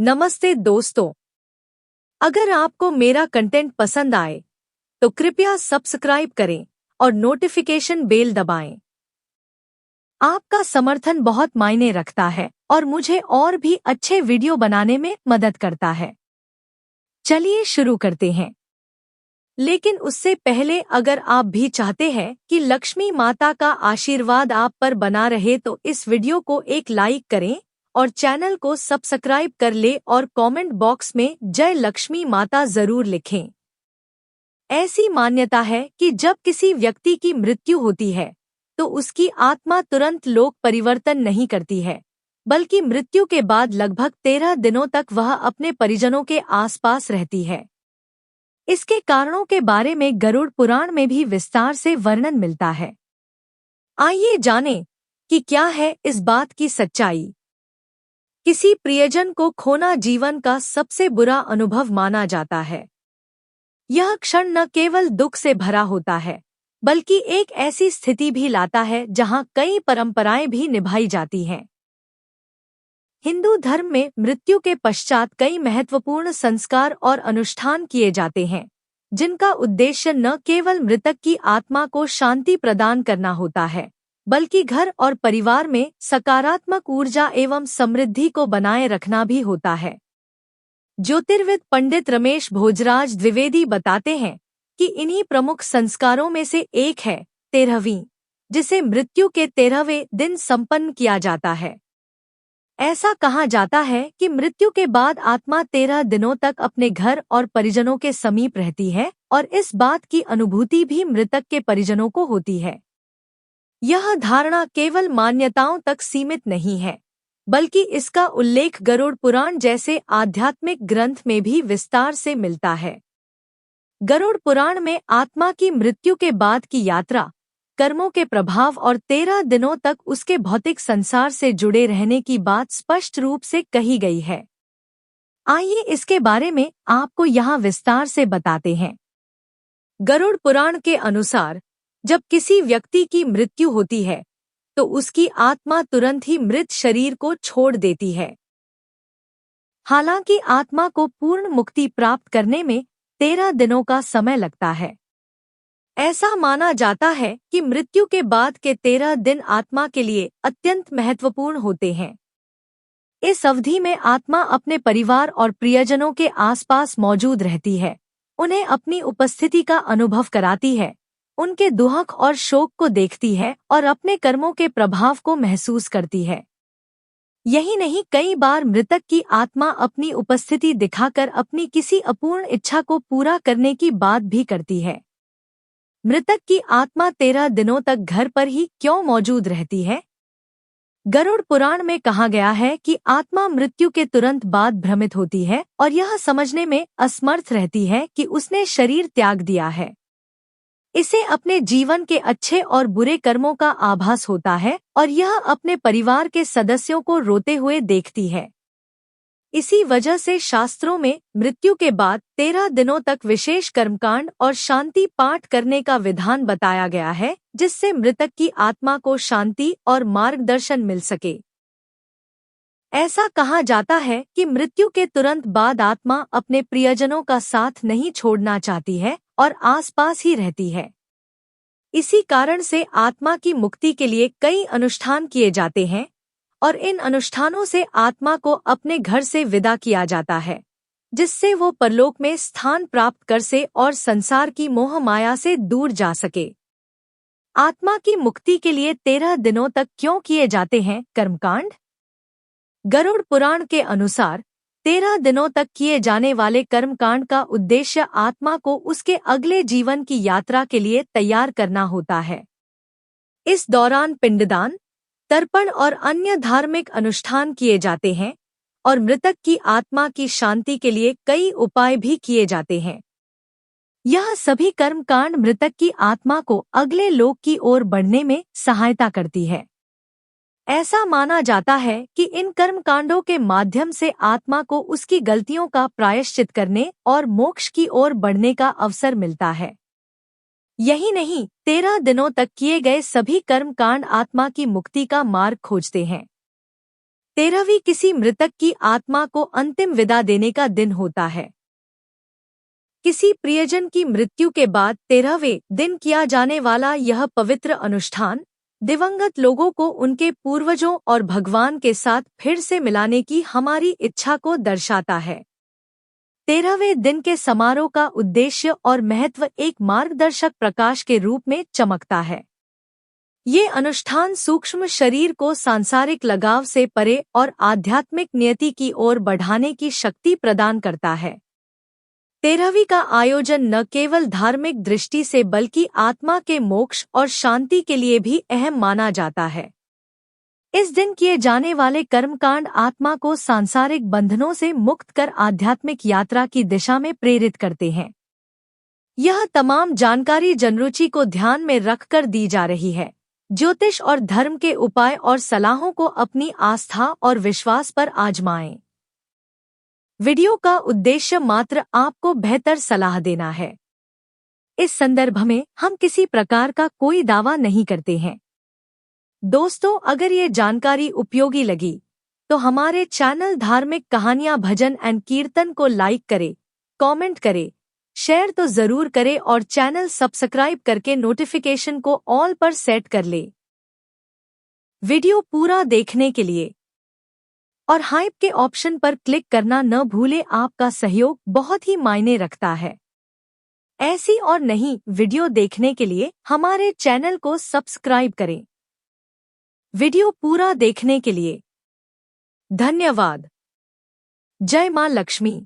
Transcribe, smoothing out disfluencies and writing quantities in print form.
नमस्ते दोस्तों। अगर आपको मेरा कंटेंट पसंद आए तो कृपया सब्सक्राइब करें और नोटिफिकेशन बेल दबाएं। आपका समर्थन बहुत मायने रखता है और मुझे और भी अच्छे वीडियो बनाने में मदद करता है। चलिए शुरू करते हैं। लेकिन उससे पहले अगर आप भी चाहते हैं कि लक्ष्मी माता का आशीर्वाद आप पर बना रहे तो इस वीडियो को एक लाइक करें और चैनल को सब्सक्राइब कर ले और कमेंट बॉक्स में जय लक्ष्मी माता जरूर लिखें। ऐसी मान्यता है कि जब किसी व्यक्ति की मृत्यु होती है तो उसकी आत्मा तुरंत लोक परिवर्तन नहीं करती है, बल्कि मृत्यु के बाद लगभग 13 दिनों तक वह अपने परिजनों के आसपास रहती है। इसके कारणों के बारे में गरुड़ पुराण में भी विस्तार से वर्णन मिलता है। आइए जानें कि क्या है इस बात की सच्चाई। किसी प्रियजन को खोना जीवन का सबसे बुरा अनुभव माना जाता है। यह क्षण न केवल दुख से भरा होता है, बल्कि एक ऐसी स्थिति भी लाता है जहां कई परंपराएं भी निभाई जाती हैं। हिंदू धर्म में मृत्यु के पश्चात कई महत्वपूर्ण संस्कार और अनुष्ठान किए जाते हैं, जिनका उद्देश्य न केवल मृतक की आत्मा को शांति प्रदान करना होता है, बल्कि घर और परिवार में सकारात्मक ऊर्जा एवं समृद्धि को बनाए रखना भी होता है। ज्योतिर्विद पंडित रमेश भोजराज द्विवेदी बताते हैं कि इन्हीं प्रमुख संस्कारों में से एक है 13वीं, जिसे मृत्यु के 13वें दिन संपन्न किया जाता है। ऐसा कहा जाता है कि मृत्यु के बाद आत्मा 13 दिनों तक अपने घर और परिजनों के समीप रहती है और इस बात की अनुभूति भी मृतक के परिजनों को होती है। यह धारणा केवल मान्यताओं तक सीमित नहीं है, बल्कि इसका उल्लेख गरुड़ पुराण जैसे आध्यात्मिक ग्रंथ में भी विस्तार से मिलता है। गरुड़ पुराण में आत्मा की मृत्यु के बाद की यात्रा, कर्मों के प्रभाव और 13 दिनों तक उसके भौतिक संसार से जुड़े रहने की बात स्पष्ट रूप से कही गई है। आइए इसके बारे में आपको यहाँ विस्तार से बताते हैं। गरुड़ पुराण के अनुसार जब किसी व्यक्ति की मृत्यु होती है तो उसकी आत्मा तुरंत ही मृत शरीर को छोड़ देती है। हालांकि आत्मा को पूर्ण मुक्ति प्राप्त करने में 13 दिनों का समय लगता है। ऐसा माना जाता है कि मृत्यु के बाद के 13 दिन आत्मा के लिए अत्यंत महत्वपूर्ण होते हैं। इस अवधि में आत्मा अपने परिवार और प्रियजनों के आसपास मौजूद रहती है, उन्हें अपनी उपस्थिति का अनुभव कराती है, उनके दुख और शोक को देखती है और अपने कर्मों के प्रभाव को महसूस करती है। यही नहीं, कई बार मृतक की आत्मा अपनी उपस्थिति दिखाकर अपनी किसी अपूर्ण इच्छा को पूरा करने की बात भी करती है। मृतक की आत्मा 13 दिनों तक घर पर ही क्यों मौजूद रहती है? गरुड़ पुराण में कहा गया है कि आत्मा मृत्यु के तुरंत बाद भ्रमित होती है और यह समझने में असमर्थ रहती है कि उसने शरीर त्याग दिया है। इसे अपने जीवन के अच्छे और बुरे कर्मों का आभास होता है और यह अपने परिवार के सदस्यों को रोते हुए देखती है। इसी वजह से शास्त्रों में मृत्यु के बाद 13 दिनों तक विशेष कर्मकांड और शांति पाठ करने का विधान बताया गया है, जिससे मृतक की आत्मा को शांति और मार्गदर्शन मिल सके। ऐसा कहा जाता है कि मृत्यु के तुरंत बाद आत्मा अपने प्रियजनों का साथ नहीं छोड़ना चाहती है और आसपास ही रहती है। इसी कारण से आत्मा की मुक्ति के लिए कई अनुष्ठान किए जाते हैं और इन अनुष्ठानों से आत्मा को अपने घर से विदा किया जाता है, जिससे वो परलोक में स्थान प्राप्त कर से और संसार की मोह माया से दूर जा सके। आत्मा की मुक्ति के लिए 13 दिनों तक क्यों किए जाते हैं कर्मकांड? गरुड़ पुराण के अनुसार 13 दिनों तक किए जाने वाले कर्मकांड का उद्देश्य आत्मा को उसके अगले जीवन की यात्रा के लिए तैयार करना होता है। इस दौरान पिंडदान, तर्पण और अन्य धार्मिक अनुष्ठान किए जाते हैं और मृतक की आत्मा की शांति के लिए कई उपाय भी किए जाते हैं। यह सभी कर्मकांड मृतक की आत्मा को अगले लोक की ओर बढ़ने में सहायता करती है। ऐसा माना जाता है कि इन कर्मकांडों के माध्यम से आत्मा को उसकी गलतियों का प्रायश्चित करने और मोक्ष की ओर बढ़ने का अवसर मिलता है। यही नहीं, 13 दिनों तक किए गए सभी कर्मकांड आत्मा की मुक्ति का मार्ग खोजते हैं। 13वीं किसी मृतक की आत्मा को अंतिम विदा देने का दिन होता है। किसी प्रियजन की मृत्यु के बाद 13वें दिन किया जाने वाला यह पवित्र अनुष्ठान दिवंगत लोगों को उनके पूर्वजों और भगवान के साथ फिर से मिलाने की हमारी इच्छा को दर्शाता है। 13वें दिन के समारोह का उद्देश्य और महत्व एक मार्गदर्शक प्रकाश के रूप में चमकता है। ये अनुष्ठान सूक्ष्म शरीर को सांसारिक लगाव से परे और आध्यात्मिक नियति की ओर बढ़ाने की शक्ति प्रदान करता है। 13वीं का आयोजन न केवल धार्मिक दृष्टि से बल्कि आत्मा के मोक्ष और शांति के लिए भी अहम माना जाता है। इस दिन किए जाने वाले कर्मकांड आत्मा को सांसारिक बंधनों से मुक्त कर आध्यात्मिक यात्रा की दिशा में प्रेरित करते हैं। यह तमाम जानकारी जनरुचि को ध्यान में रखकर दी जा रही है। ज्योतिष और धर्म के उपाय और सलाहों को अपनी आस्था और विश्वास पर आजमाएं। वीडियो का उद्देश्य मात्र आपको बेहतर सलाह देना है। इस संदर्भ में हम किसी प्रकार का कोई दावा नहीं करते हैं। दोस्तों, अगर ये जानकारी उपयोगी लगी तो हमारे चैनल धार्मिक कहानियां भजन एंड कीर्तन को लाइक करें, कमेंट करें, शेयर तो जरूर करें और चैनल सब्सक्राइब करके नोटिफिकेशन को ऑल पर सेट कर ले। वीडियो पूरा देखने के लिए और हाइप के ऑप्शन पर क्लिक करना न भूले, आपका सहयोग बहुत ही मायने रखता है। ऐसी और नई वीडियो देखने के लिए हमारे चैनल को सब्सक्राइब करें। वीडियो पूरा देखने के लिए धन्यवाद। जय मां लक्ष्मी।